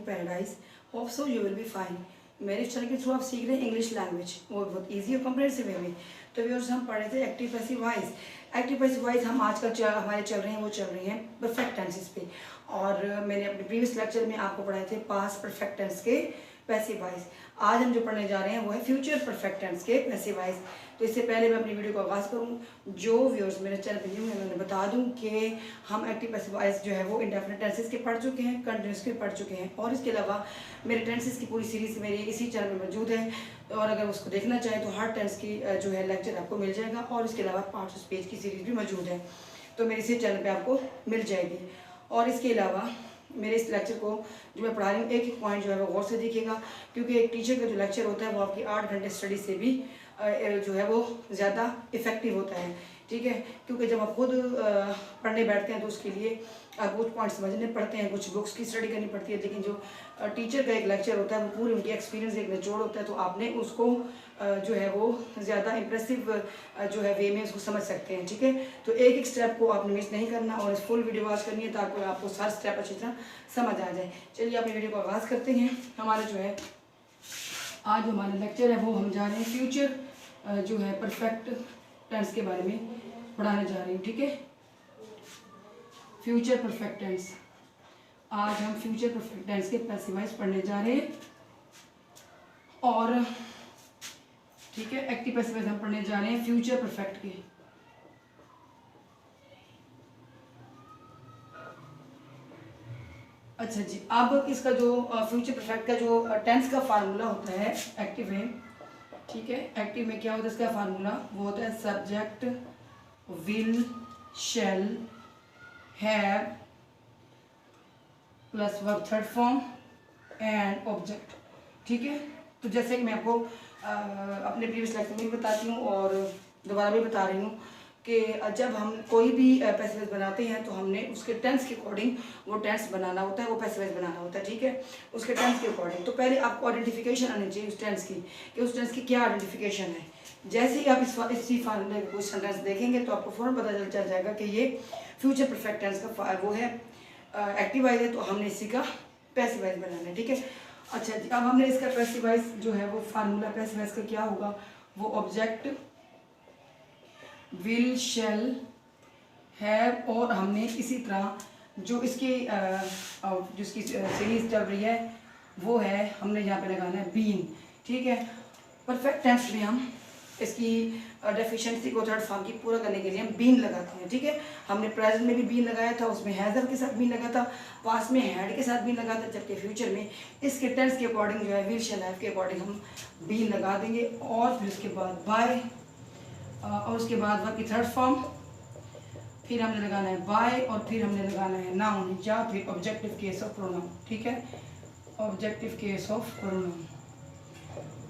Paradise, hope so you will be fine. मेरे channel के through आप सीख रहे हैं इंग्लिश लैंग्वेज, वो बहुत ईजी और कम्प्रेहेंसिव वे में। तो व्यूअर्स हम पढ़ रहे थे active passive voice. Active passive voice हम आजकल हमारे चल रहे हैं, वो चल रही हैं परफेक्ट टेंसेस पे। और मैंने अपने प्रीवियस लेक्चर में आपको पढ़ाए थे पास्ट परफेक्ट टेंस के पैसिव वॉइस। आज हम जो पढ़ने जा रहे हैं वो है फ्यूचर परफेक्ट टेंस के पैसिव वॉइस। तो इससे पहले मैं अपनी वीडियो को आगाज़ करूँ, जो व्यूअर्स मेरे चैनल पर न्यू है मैं बता दूं कि हम एक्टिव पैसिव वॉइस जो है वो इंडेफिनिट टेंसेस के पढ़ चुके हैं, कंटिन्यूस के पढ़ चुके हैं, और इसके अलावा मेरे टेंसेस की पूरी सीरीज मेरी इसी चैनल में मौजूद है। और अगर उसको देखना चाहें तो हर टेंस की जो है लेक्चर आपको मिल जाएगा, और इसके अलावा पार्ट्स ऑफ पेज की सीरीज भी मौजूद है, तो मेरे इसी चैनल पर आपको मिल जाएगी। और इसके अलावा मेरे इस लेक्चर को जो मैं पढ़ा रही हूँ, एक एक पॉइंट जो है वो गौर से दिखेगा, क्योंकि एक टीचर का जो लेक्चर होता है वो आपकी 8 घंटे स्टडी से भी जो है वो ज़्यादा इफ़ेक्टिव होता है। ठीक है, क्योंकि जब आप खुद पढ़ने बैठते हैं तो उसके लिए आप कुछ पॉइंट समझने पड़ते हैं, कुछ बुक्स की स्टडी करनी पड़ती है, लेकिन जो टीचर का एक लेक्चर होता है वो पूरी उनकी एक्सपीरियंस एक निचोड़ होता है, तो आपने उसको जो है वो ज़्यादा इम्प्रेसिव जो है वे में उसको समझ सकते हैं। ठीक है, तो एक एक स्टेप को आपने मिस नहीं करना और इस फुल वीडियो वॉच करनी है ताकि आपको हर स्टेप अच्छी तरह समझ आ जाए। चलिए अपनी वीडियो को आगाज़ करते हैं। हमारा जो है आज हमारा लेक्चर है वो हम जा रहे हैं फ्यूचर जो है परफेक्ट टेंस के बारे में पढ़ाने जा रही हूँ। ठीक है, फ्यूचर परफेक्ट टेंस। आज हम फ्यूचर परफेक्ट टेंस के पैसिव वॉइस पढ़ने जा रहे हैं। और ठीक है, एक्टिव पैसिव वॉइस हम पढ़ने जा रहे हैं फ्यूचर परफेक्ट के। अच्छा जी, अब इसका जो फ्यूचर परफेक्ट का जो टेंस का फार्मूला होता है एक्टिव में, ठीक है, एक्टिव में क्या होता है इसका फार्मूला, वो होता है subject will shall have plus verb third form and object. ठीक है, तो जैसे कि मैं आपको अपने प्रीवियस लेक्चर में भी बताती हूँ और दोबारा भी बता रही हूँ कि जब हम कोई भी पैसिव वॉइस बनाते हैं तो हमने उसके टेंस के अकॉर्डिंग वो टेंस बनाना होता है, वो पैसिव वॉइस बनाना होता है। ठीक है, उसके टेंस के अकॉर्डिंग। तो पहले आपको आइडेंटिफिकेशन आनी चाहिए उस टेंस की कि उस टेंस की क्या आइडेंटिफिकेशन है। जैसे ही आप इसी फार्मूले को कोई सेंटेंस देखेंगे तो आपको फ़ौरन पता चल जाएगा कि ये फ्यूचर परफेक्ट टेंस का वो है एक्टिव वॉइस है, तो हमने इसी का पैसिव वॉइस बनाना है। ठीक है, अच्छा जी, अब हमने इसका पैसिव वॉइस जो है वो फार्मूला पैसिव वॉइस का क्या होगा, वो ऑब्जेक्ट विल शैल हैव, और हमने इसी तरह जो इसकी जिसकी सीरीज चल रही है वो है हमने यहाँ पे लगाना है बीन। ठीक है, परफेक्ट टेंस में हम इसकी डेफिशिएंसी को थर्ड फॉर्म की पूरा करने के लिए हम बीन लगाते हैं। ठीक है, हमने प्रेजेंट में भी बीन लगाया था, उसमें हैज़र के साथ बीन लगा था, पास्ट में हैड के साथ बीन लगा था, जबकि फ्यूचर में इसके टेंस के अकॉर्डिंग जो है विल शैल हैव के अकॉर्डिंग हम बीन लगा देंगे, और फिर उसके बाद बाय, और उसके बाद वर्ब की थर्ड फॉर्म, फिर हमने लगाना है बाय, और फिर हमने लगाना है नाउन या फिर ऑब्जेक्टिव केस ऑफ प्रोनाउन। ठीक है, ऑब्जेक्टिव केस ऑफ प्रोनाउन।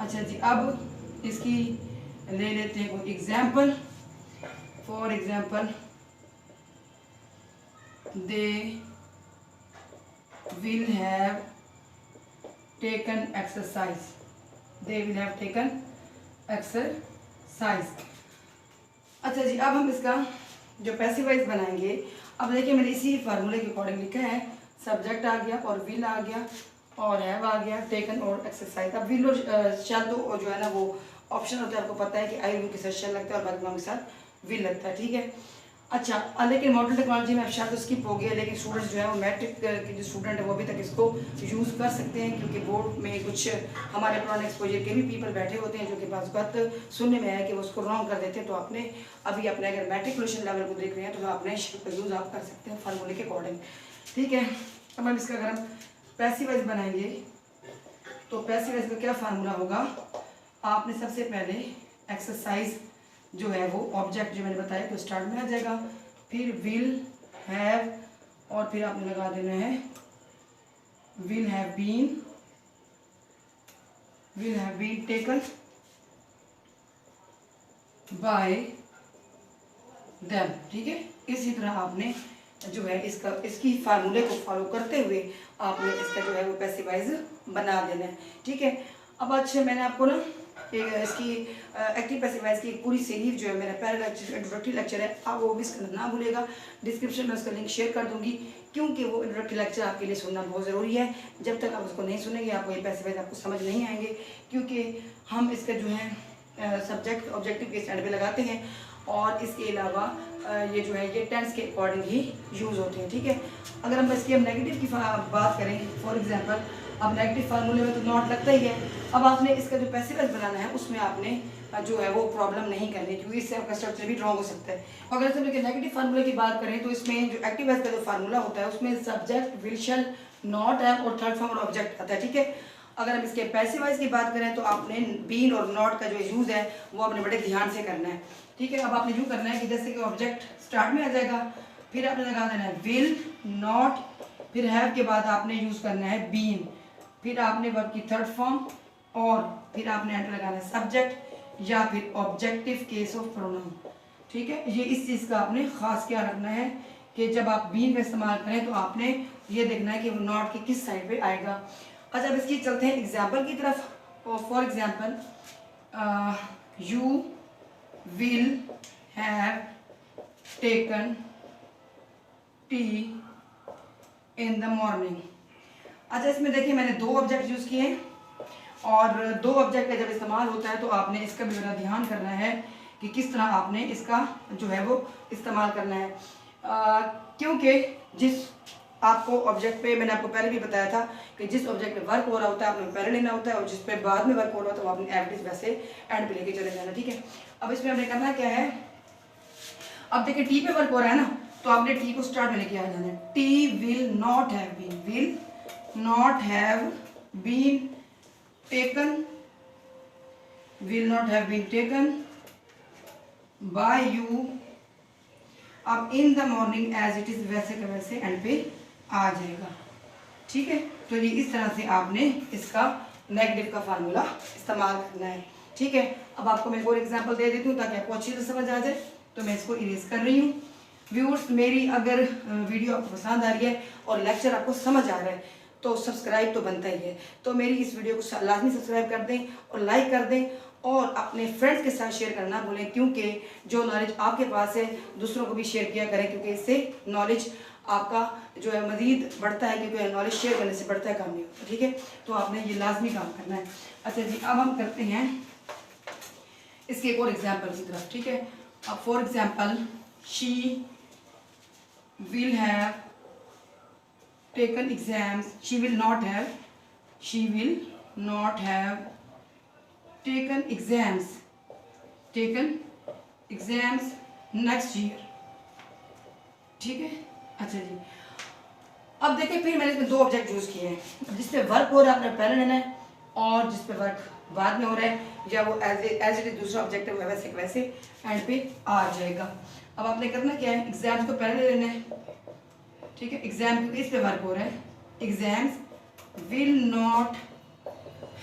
अच्छा जी, अब इसकी ले लेते हैं कोई example. For example, they will have taken exercise, they will have taken exercise. अच्छा जी, अब हम इसका जो पैसिव वॉइस बनाएंगे, अब देखिए मैंने इसी फार्मूले के अकॉर्डिंग लिखा है, सब्जेक्ट आ गया और विल आ गया और हैव आ गया, टेकन और एक्सरसाइज। अब विल और शैल तो जो है ना वो ऑप्शन होता है, आपको पता है कि आई विल के साथ शैल लगता है और बाकी के साथ विल लगता है। ठीक है, अच्छा, लेकिन मॉडर्न टेक्नोलॉजी में अब शायद तो स्किप हो गया, लेकिन स्टूडेंट्स जो है वो मैट्रिक के जो स्टूडेंट है वो अभी तक इसको यूज़ कर सकते हैं, क्योंकि बोर्ड में कुछ हमारे पुराने एक्सपोजर के भी पीपल बैठे होते हैं जो कि बात सुनने में आया कि वो उसको रॉन्ग कर देते हैं। तो आपने अभी अपने अगर मैट्रिकुलेशन लेवल को देख रहे हैं तो आपने यूज़ आप कर सकते हैं फार्मूले के अकॉर्डिंग। ठीक है, अब हम इसका अगर हम पैसिव वॉइस बनाएंगे तो पैसिव वॉइस का क्या फार्मूला होगा, आपने सबसे पहले एक्सरसाइज जो है वो ऑब्जेक्ट जो मैंने बताया तो स्टार्ट में आ जाएगा, फिर विल हैव, और फिर आपने लगा देना है will have been taken by them. ठीक है, इसी तरह आपने जो है इसकी फार्मूले को फॉलो करते हुए आपने इसका जो है वो पैसिव वॉइस बना देना है। ठीक है, अब अच्छा मैंने आपको ना इसकी एक्टिव पैसिव वॉइस की पूरी सीरीज जो है मेरा पहला लेक्चर इंट्रोडक्टरी लेक्चर है, आप वो भी करना ना भूलेगा। डिस्क्रिप्शन में उसका लिंक शेयर कर दूंगी, क्योंकि वो इंट्रोडक्टरी लेक्चर आपके लिए सुनना बहुत ज़रूरी है। जब तक आप उसको नहीं सुनेंगे आपको ये पैसे वैसे आपको समझ नहीं आएंगे, क्योंकि हम इसका जो है सब्जेक्ट ऑब्जेक्टिव के स्टैंड पे लगाते हैं और इसके अलावा ये जो है ये टेंस के अकॉर्डिंग ही यूज़ होते हैं। ठीक है, अगर हम इसकी नेगेटिव की बात करें, फॉर एग्जांपल अब नेगेटिव फार्मूले में तो नॉट लगता ही है। अब आपने इसका जो पैसिव वॉइस बनाना है उसमें आपने जो है वो प्रॉब्लम नहीं करनी, क्योंकि इससे आपका स्ट्रक्चर भी रॉन्ग हो सकता है। अगर हम नेगेटिव फार्मूले की बात करें तो इसमें जो एक्टिव वॉइस का जो फार्मूला होता है उसमें subject, will, shall, not, have और थर्ड फॉर्म और ऑब्जेक्ट आता है। ठीक है, अगर हम इसके पैसिव वॉइस की बात करें तो आपने बीन और नॉट का जो यूज़ है वो आपने बड़े ध्यान से करना है। ठीक है, अब आपने यूँ करना है कि जैसे कि ऑब्जेक्ट स्टार्ट में आ जाएगा, फिर आपने लगा देना है विल, नॉट, फिर हैव के बाद आपने यूज़ करना है बीन, फिर आपने वर्ब की थर्ड फॉर्म और फिर आपने एंटर लगाना है सब्जेक्ट या फिर ऑब्जेक्टिव केस ऑफ प्रोनाउन। ठीक है, ये इस चीज़ का आपने ख़ास क्या रखना है कि जब आप बीन का इस्तेमाल करें तो आपने ये देखना है कि वो नॉट के किस साइड पे आएगा। अच्छा, अब इसकी चलते हैं एग्जाम्पल की तरफ। For example you will have taken T in the morning. अच्छा, इसमें देखिए मैंने दो ऑब्जेक्ट यूज़ किए हैं और दो ऑब्जेक्ट का जब इस्तेमाल होता है तो आपने इसका भी बड़ा ध्यान करना है कि किस तरह आपने इसका जो है वो इस्तेमाल करना है, क्योंकि जिस आपको ऑब्जेक्ट पे मैंने आपको पहले भी बताया था कि जिस ऑब्जेक्ट पे वर्क हो रहा होता है आपने पहले लेना होता है और जिस पे बाद में वर्क हो रहा होता है वो आपने एवरेज वैसे एंड पे लेके चले जाना। ठीक है, अब इसमें हमने करना क्या है, अब देखिए टी पे वर्क हो रहा है ना, तो आपने टी को स्टार्ट में लेके आ जाना है। टी will not have been, will not have been taken, will not have been taken by you। अब in the morning as it is वैसे का वैसे एंड पे आ जाएगा। ठीक है, तो ये इस तरह से आपने इसका नेगेटिव का फार्मूला इस्तेमाल करना है। ठीक है, अब आपको मैं एक और एग्जांपल दे देती हूँ ताकि आपको अच्छी तरह समझ आ जाए, तो मैं इसको इरेज कर रही हूँ। व्यूअर्स, मेरी अगर वीडियो आपको पसंद आ रही है और लेक्चर आपको समझ आ रहा है तो सब्सक्राइब तो बनता ही है, तो मेरी इस वीडियो को लाजमी सब्सक्राइब कर दें और लाइक कर दें और अपने फ्रेंड्स के साथ शेयर करना भूलें, क्योंकि जो नॉलेज आपके पास है दूसरों को भी शेयर किया करें, क्योंकि इससे नॉलेज आपका जो है मज़ीद बढ़ता है, क्योंकि नॉलेज शेयर करने से बढ़ता है, काम नहीं होता। ठीक है, तो आपने ये लाजमी काम करना है। अच्छा जी, अब हम करते हैं इसके एक और एग्जाम्पल की तरफ। ठीक है, अब for example she will have taken exams, she will not have taken exams next year। ठीक है, अच्छा जी, अब देखिए फिर मैंने इसमें दो ऑब्जेक्ट यूज किए हैं, जिस पे वर्क हो रहा है आपने पहले लेना है और जिस पे वर्क बाद में हो रहा है या वो एज इट इज दूसरा ऑब्जेक्ट है वैसे वैसे एंड पे आ जाएगा। अब आपने करना क्या है, एग्जाम्स को पहले लेना है। ठीक है, एग्जाम क्योंकि इस पे वर्क हो रहा है, exams will not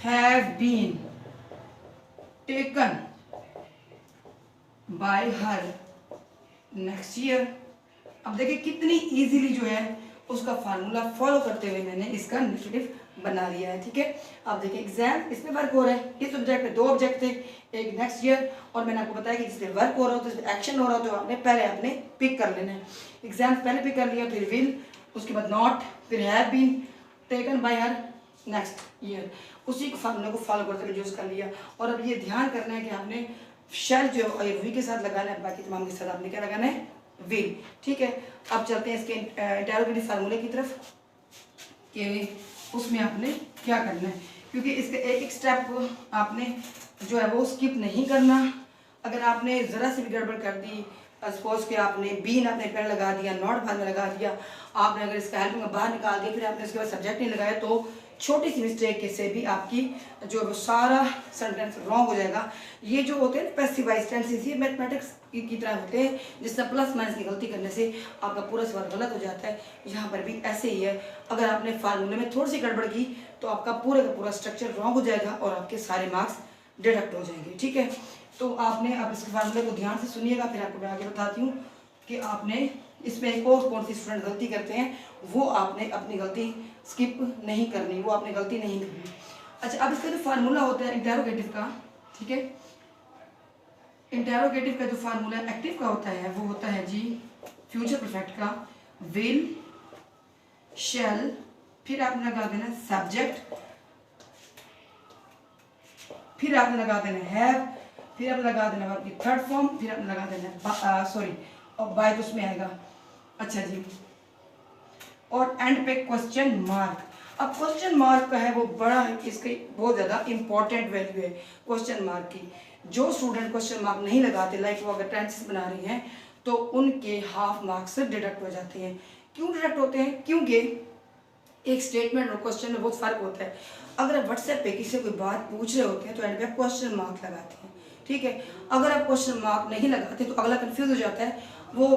have been taken by her next year. अब देखिए कितनी इजीली जो है उसका फार्मूला फॉलो करते हुए मैंने इसका नेगेटिव बना लिया है। ठीक है, अब देखिए एग्जाम इसमें वर्क हो रहा है, इस ऑब्जेक्ट पे दो ऑब्जेक्ट थे, एक नेक्स्ट ईयर और मैंने आपको बताया कि जिसपे वर्क हो रहा हो तो जिसपे एक्शन हो रहा हो तो आपने पहले पिक कर लेना है। एग्जाम पहले पिक कर लिया, फिर विल, उसके बाद नॉट, फिर have been taken by her next year, उसी को फार्मूले को फॉलो करते हुए यूज़ कर लिया। और अब ये ध्यान करना है कि आपने शैल जो वी के साथ लगाना है, बाकी तमाम के साथ आपने क्या लगाना है, विल। ठीक है, अब चलते हैं इसके इंटरोगेटिव फार्मूले की तरफ कि उसमें आपने क्या करना है, क्योंकि इसके एक एक स्टेप आपने जो है वो स्किप नहीं करना। अगर आपने ज़रा सी भी गड़बड़ कर दी, सपोज कि आपने बीन आपने पहले लगा दिया, नॉट बाद में लगा दिया, आपने अगर इसका हेल्पिंग बाहर निकाल दिया, फिर आपने उसके बाद सब्जेक्ट नहीं लगाया, तो छोटी सी मिस्टेक से भी आपकी जो है वो सारा सेंटेंस रॉन्ग हो जाएगा। ये जो होते हैं पैसिव वॉइस टेंसेस, ये मैथमेटिक्स की तरह होते हैं, जिससे प्लस माइनस की गलती करने से आपका पूरा सवाल गलत हो जाता है। यहाँ पर भी ऐसे ही है, अगर आपने फार्मूले में थोड़ी सी गड़बड़ की तो आपका पूरे का पूरा स्ट्रक्चर रॉन्ग हो जाएगा और आपके सारे मार्क्स डिडक्ट हो जाएंगे। ठीक है, तो आपने अब इस फार्मूले को ध्यान से सुनिएगा, फिर आपको मैं आगे बताती हूँ कि आपने इसमें एक और कौन सी स्टूडेंट गलती करते हैं, वो आपने अपनी गलती स्किप नहीं करनी, वो आपने गलती नहीं करनी। अच्छा, अब इसका जो फार्मूला होता है इंटरोगेटिव का, ठीक है, इंटरोगेटिव का जो फार्मूला एक्टिव का होता है वो होता है जी फ्यूचर परफेक्ट का विल शैल, फिर आपने लगा देना सब्जेक्ट, फिर आपने लगा देना हैव, फिर आपने लगा देना वर्ब की थर्ड फॉर्म, फिर आपने लगा देना सॉरी और बाय तो उसमें आएगा। अच्छा जी, और एंड पे क्वेश्चन मार्क। अब क्वेश्चन मार्क का है वो बड़ा है, इसकी बहुत ज़्यादा इंपॉर्टेंट वैल्यू है क्वेश्चन मार्क की। जो स्टूडेंट क्वेश्चन मार्क नहीं लगाते, लाइक वो अगर टेंसेस बना रही हैं, तो उनके हाफ मार्क्स डिडक्ट हो जाते हैं। क्यों डिडक्ट होते हैं? क्योंकि एक स्टेटमेंट और क्वेश्चन में बहुत फ़र्क होता है। अगर आप व्हाट्सएप पे किसी से कोई बात पूछ रहे होते हैं तो एंड पे क्वेश्चन मार्क लगाते हैं, ठीक है। अगर आप क्वेश्चन मार्क नहीं लगाते तो अगला कंफ्यूज हो जाता है। वो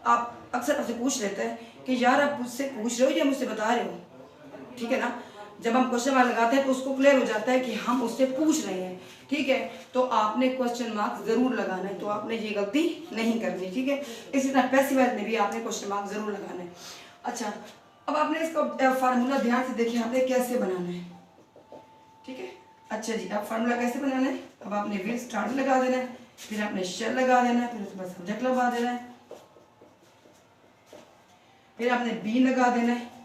आप अक्सर आपसे पूछ लेता है कि यार आप मुझसे पूछ रहे हो या मुझसे बता रहे हो, ठीक है ना। जब हम क्वेश्चन मार्क लगाते हैं तो उसको क्लियर हो जाता है कि हम उससे पूछ रहे हैं, ठीक है। तो आपने क्वेश्चन मार्क ज़रूर लगाना है, तो आपने ये गलती नहीं करनी, ठीक है। इसी तरह पैसिव वॉइस में भी आपने क्वेश्चन मार्क ज़रूर लगाना है। अच्छा, अब आपने इसका फार्मूला ध्यान से देखिए आपने कैसे बनाना है, ठीक है। अच्छा जी, अब फार्मूला कैसे बनाना है? अब आपने विल स्टार्ट में लगा देना है, फिर आपने शेल लगा देना है, फिर उसके बाद सब्जेक्ट लगा देना है, फिर आपने बी लगा देना है,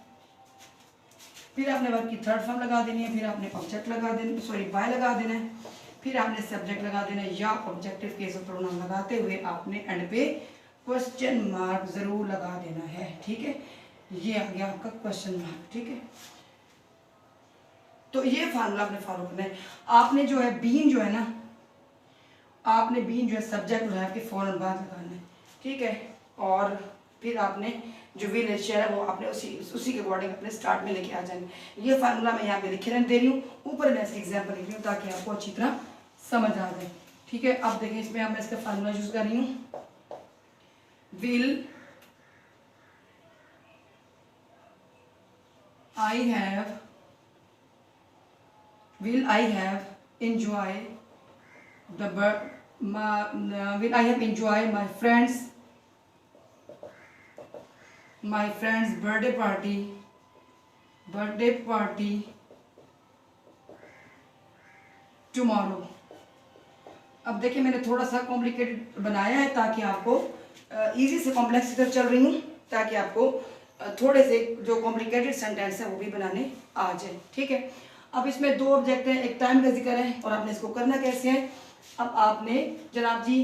फिर आपने वर्ब की थर्ड फॉर्म लगा देनी है, फिर आपने ऑब्जेक्ट लगा देना, सॉरी बाय लगा देना है, फिर आपने सब्जेक्ट लगा देना है या ऑब्जेक्टिव केस ऑफ प्रोनाउन लगाते हुए आपने एंड पे क्वेश्चन मार्क जरूर लगा देना है, ठीक है। ये आ गया आपका क्वेश्चन मार्क, ठीक है। तो ये फार्मूला आपने फॉलो करना है। आपने जो है बीन जो है ना, आपने बीन जो है सब्जेक्ट जो है आपके फौरन बाद लगाना है, ठीक है। और फिर आपने जो विल शेयर है वो आपने उसी के अकॉर्डिंग अपने स्टार्ट में लेके आ जाएंगे। ये फार्मूला मैं यहाँ पे लिखे रहने दे रही हूँ, ऊपर मैं इसकी एग्जाम्पल लिख रही हूँ ताकि आपको अच्छी तरह समझ आ जाए, ठीक है। अब देखिए इसमें मैं इसका फार्मूला यूज कर रही हूँ। Will I have enjoy the will I have enjoy my friend's birthday party tomorrow। अब देखिए मैंने थोड़ा सा कॉम्प्लिकेटेड बनाया है ताकि आपको इजी से कॉम्प्लेक्स की तरफ चल रही हूँ, ताकि आपको थोड़े से जो कॉम्प्लिकेटेड सेंटेंस है वो भी बनाने आ जाए, ठीक है। अब इसमें दो ऑब्जेक्ट हैं, एक टाइम का जिक्र है और आपने इसको करना कैसे है। अब आपने जनाब जी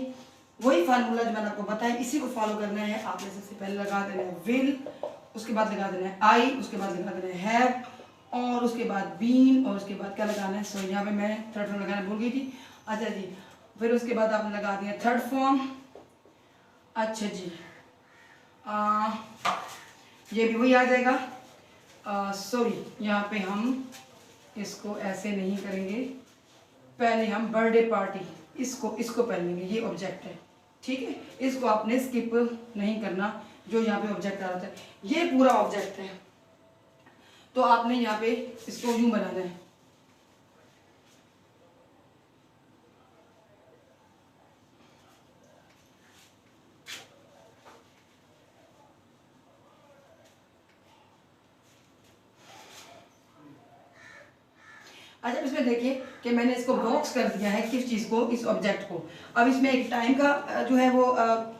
वही फार्मूला जो मैंने आपको बताया इसी को फॉलो करना है। आपने सबसे पहले लगा देना है विल, उसके बाद लगा देना है आई, उसके बाद लगा देना है हैव, और उसके बाद बीन, और उसके बाद क्या लगाना है, सो यहाँ पे मैं थर्ड फॉर्म लगाना भूल गई थी। अच्छा जी, फिर उसके बाद आपने लगा दिया थर्ड फॉर्म। अच्छा जी, ये भी वही आ जाएगा। सॉरी, यहाँ पे हम इसको ऐसे नहीं करेंगे, पहले हम बर्थडे पार्टी इसको पहले लेंगे, ये ऑब्जेक्ट है, ठीक है। इसको आपने स्किप नहीं करना, जो यहाँ पे ऑब्जेक्ट आ रहा है ये पूरा ऑब्जेक्ट है, तो आपने यहाँ पे इसको यूं बनाना है। अच्छा, इसमें देखिए कि मैंने इसको बॉक्स कर दिया है किस चीज़ को, इस ऑब्जेक्ट को। अब इसमें एक टाइम का जो है वो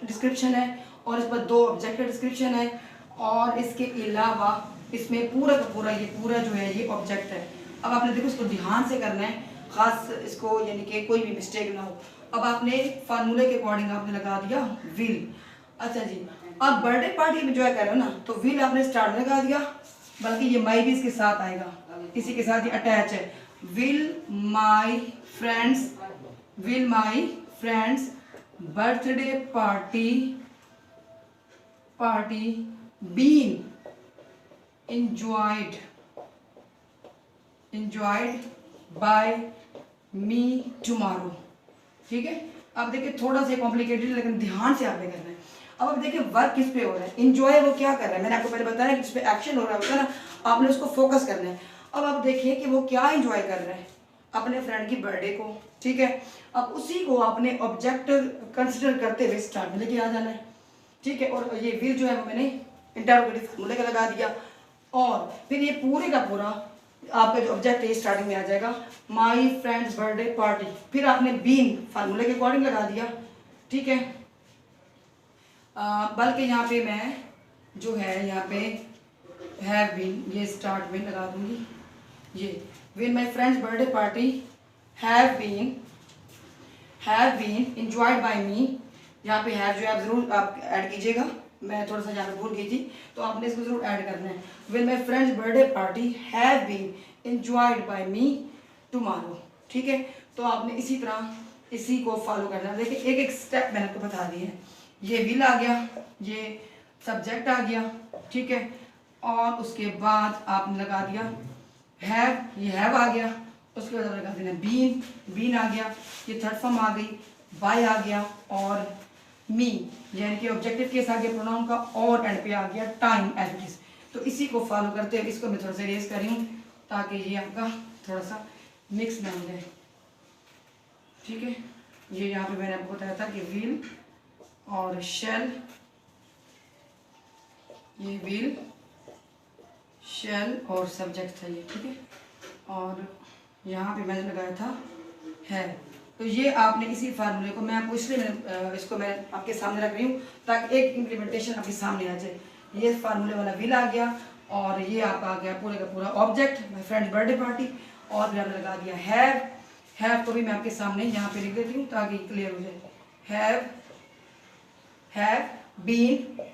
डिस्क्रिप्शन है, और इस पर दो ऑब्जेक्ट का डिस्क्रिप्शन है, और इसके अलावा इसमें पूरा का पूरा ये पूरा जो है ये ऑब्जेक्ट है। अब आपने देखो इसको ध्यान से करना है, ख़ास इसको यानी कि कोई भी मिस्टेक ना हो। अब आपने फार्मूले के अकॉर्डिंग आपने लगा दिया विल। अच्छा जी, अब बर्थडे पार्टी में जो है कर रहे हो ना, तो विल आपने स्टार्ट में लगा दिया, बल्कि ये माई भी इसके साथ आएगा, इसी के साथ ये अटैच है। will my friends birthday party been enjoyed by me tomorrow, ठीक है। अब देखिए थोड़ा सा कॉम्प्लिकेटेड, लेकिन ध्यान से आपने करना है। अब देखिए वर्क किस पे हो रहा है, इंजॉय वो क्या कर रहा है, मैंने आपको पहले बताया कि जिस पे एक्शन हो रहा होता है ना, आपने उसको फोकस करना है। अब आप देखिए कि वो क्या एंजॉय कर रहा है, अपने फ्रेंड की बर्थडे को, ठीक है। अब उसी को आपने ऑब्जेक्ट कंसिडर करते हुए स्टार्ट में लेके आ जाना है, ठीक है। और ये विल जो है वो मैंने इंटरोगेटिव फॉर्मूले का लगा दिया, और फिर ये पूरे का पूरा आपका जो ऑब्जेक्ट है स्टार्टिंग में आ जाएगा, माई फ्रेंड्स बर्थडे पार्टी। फिर आपने बीन फार्मूले के अकॉर्डिंग लगा दिया, ठीक है। बल्कि यहाँ पे मैं जो है यहाँ पे हैव बीन, ये स्टार्ट में लगा दूंगी। ये when my friends birthday party have been enjoyed by me, यहाँ पे हैव जो है आप जरूर आप ऐड कीजिएगा, मैं थोड़ा सा यहाँ पे भूल गई थी तो आपने इसको जरूर ऐड करना है। When my friends birthday party have been enjoyed by me tomorrow, ठीक है। तो आपने इसी तरह इसी को फॉलो करना है। देखिए एक एक स्टेप मैंने आपको बता दिए हैं। ये विल आ गया, ये सब्जेक्ट आ गया, ठीक है, और उसके बाद आपने लगा दिया हैव, ये हैव आ गया, उसके बाद लगा देना बीन आ गया, ये थर्ड फॉर्म आ गई, बाय आ गया, और मी यानी कि ऑब्जेक्टिव केस आ गया प्रोनाउन का, और एंड पे आ गया टाइम एज इट इज। तो इसी को फॉलो करते हुए इसको मैं थोड़ा सा रेस कर रही हूँ ताकि ये आपका थोड़ा सा मिक्स ना हो जाए, ठीक है। ये यहाँ पे मैंने आपको बताया था कि विल और शैल, ये विल शैल और सब्जेक्ट था ये, ठीक है, और यहाँ पे मैंने लगाया था है। तो ये आपने इसी फार्मूले को मैं आपको इसलिए इसको मैं आपके सामने रख रही हूँ ताकि एक इम्प्लीमेंटेशन आपके सामने आ जाए। ये फार्मूले वाला विल आ गया और ये आपका आ गया पूरे का पूरा object my friends birthday party, और भी हमने लगा दिया हैव को भी मैं आपके सामने यहाँ पे लिख देती हूँ ताकि क्लियर हो जाए। Have been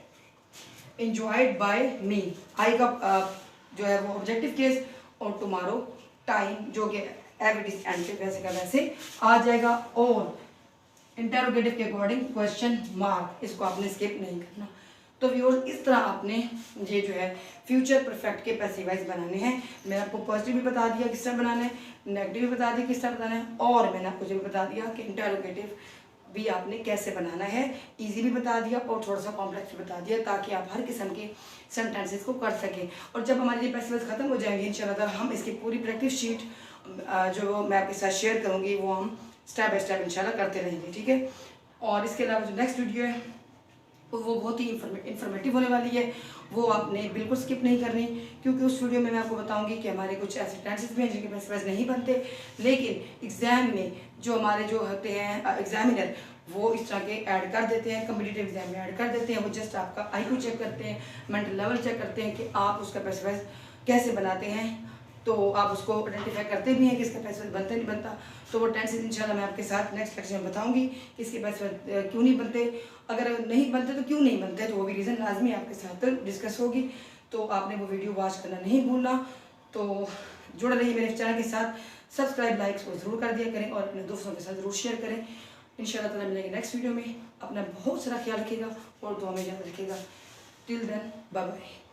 enjoyed by me, I का जो है वो ऑब्जेक्टिव केस, और टुमारो टाइम जो कि एविडिस एंड पे वैसे का वैसे आ जाएगा, और इंटरोगेटिव के अकॉर्डिंग क्वेश्चन मार्क, इसको आपने स्किप नहीं करना। तो व्यूअर्स इस तरह आपने ये जो है फ्यूचर परफेक्ट के पैसिव वॉइस बनाने हैं। मैंने आपको पॉजिटिव भी बता दिया किस तरह बनाना है, नेगेटिव भी बता दिया किस तरह बनाना है, और मैंने आपको ये भी बता दिया कि इंटरोगेटिव भी आपने कैसे बनाना है, इजी भी बता दिया और थोड़ा सा कॉम्प्लेक्स भी बता दिया ताकि आप हर किस्म के सेंटेंसेस को कर सकें। और जब हमारे ये पैसिव खत्म हो जाएंगे इंशाल्लाह हम इसकी पूरी प्रैक्टिस शीट जो मैं आपके साथ शेयर करूँगी वो हम स्टेप बाय स्टेप इंशाल्लाह करते रहेंगे, ठीक है। और इसके अलावा जो नेक्स्ट वीडियो है वो बहुत ही इंफॉर्मेटिव होने वाली है, वो आपने बिल्कुल स्किप नहीं करनी, क्योंकि उस वीडियो में मैं आपको बताऊंगी कि हमारे कुछ ऐसे टेंसेस भी हैं जिनके पैसिव नहीं बनते, लेकिन एग्ज़ाम में जो हमारे जो होते हैं एग्जामिनर वो इस तरह के ऐड कर देते हैं, कम्पिटिटिव एग्जाम में ऐड कर देते हैं। वो जस्ट आपका IQ चेक करते हैं, मेंटल लेवल चेक करते हैं कि आप उसका पैसिव कैसे बनाते हैं, तो आप उसको आइडेंटिफाई करते भी हैं कि इसका पैसिव बनता नहीं बनता। तो वो टेंसेस इंशाल्लाह मैं आपके साथ नेक्स्ट लेक्चर में बताऊंगी कि इसके पैसिव क्यों नहीं बनते, अगर नहीं बनते तो क्यों नहीं बनते, तो वो भी रीज़न लाजमी आपके साथ डिस्कस होगी। तो आपने वो वीडियो वॉच करना नहीं भूलना। तो जुड़े रहिए मेरे चैनल के साथ, सब्सक्राइब लाइक्स को ज़रूर कर दिया करें और अपने दोस्तों के साथ ज़रूर शेयर करें। इंशाल्लाह ताला मिलेंगे नेक्स्ट वीडियो में। अपना बहुत सारा ख्याल रखिएगा और दुआ में याद रखिएगा। Till then bye bye.